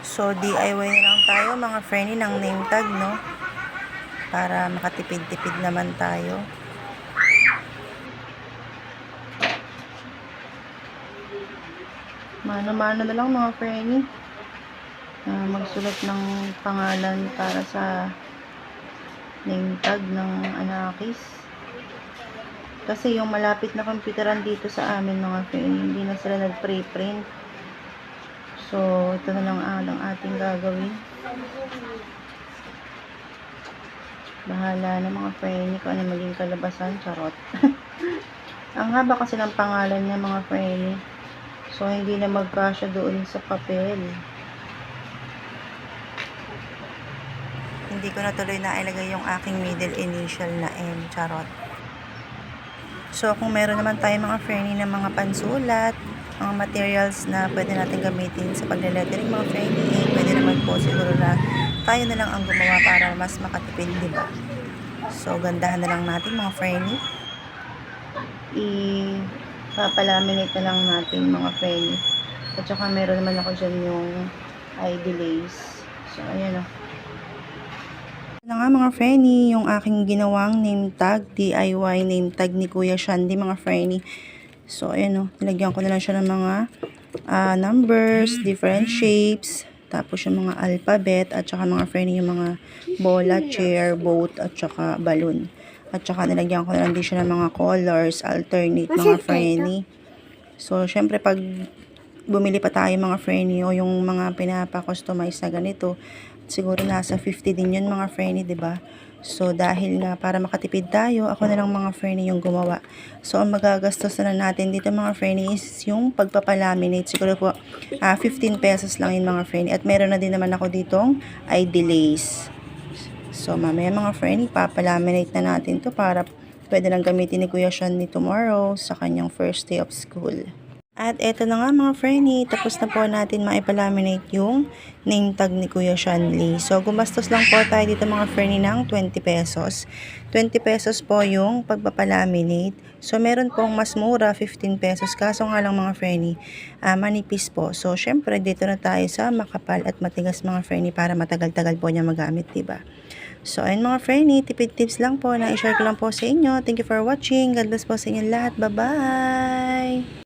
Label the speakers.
Speaker 1: So, DIY na lang tayo mga friendly ng name tag, no? Para makatipid-tipid naman tayo. Mano-mano na lang mga friendly. Magsulat ng pangalan para sa name tag ng Anakis. Kasi yung malapit na computeran dito sa amin mga friendly, hindi na sila nag-pre-print. So, ito na lang ang ating gagawin. Bahala na mga friendly kung ano maging kalabasan. Charot. Ang haba kasi ng pangalan niya mga friendly. So, hindi na magkasya doon sa papel. Hindi ko na tuloy na ilagay yung aking middle initial na M. Charot. So, kung meron naman tayo mga friendly na mga pansulat, mga materials na pwede natin gamitin sa pagle-lettering mga friendly, pwede naman po siguro na tayo na lang ang gumawa para mas makatipid, diba? So, gandahan na lang natin mga friendly. Papalaminate na lang natin mga friendly. At saka meron naman ako dyan yung ID lace. So, ayan o. Na nga mga friendly, yung aking ginawang name tag, DIY name tag ni Kuya Shandy mga friendly. So, ayan o, nilagyan ko na lang siya ng mga numbers, different shapes, tapos yung mga alphabet, at saka mga friendly yung mga bola, chair, boat, at saka balloon. At saka nilagyan ko na lang din siya ng mga colors, alternate mga friendly. So, syempre pag bumili pa tayo mga friendly o yung mga pinapa-customize na ganito, siguro nasa 50 din yun mga friendly, diba? So, dahil nga para makatipid tayo, ako na lang mga friendly yung gumawa. So, ang magagastos na natin dito mga friendly is yung pagpapalaminate. Siguro po, 15 pesos lang yun mga friendly. At meron na din naman ako ditong ID lace. So, mamaya mga friendly, papalaminate na natin to para pwede lang gamitin ni Kuya Shandy tomorrow sa kanyang first day of school. At eto na nga mga friendly, tapos na po natin maipalaminate yung name tag ni Kuya Shanley. So, gumastos lang po tayo dito mga friendly ng 20 pesos. 20 pesos po yung pagpapalaminate. So, meron pong mas mura, 15 pesos. Kaso nga lang mga friendly, manipis po. So, syempre, dito na tayo sa makapal at matigas mga friendly para matagal-tagal po niya magamit, diba? So, ayun mga friendly, tipid tips lang po na i-share ko lang po sa inyo. Thank you for watching. God bless po sa inyo lahat. Bye-bye!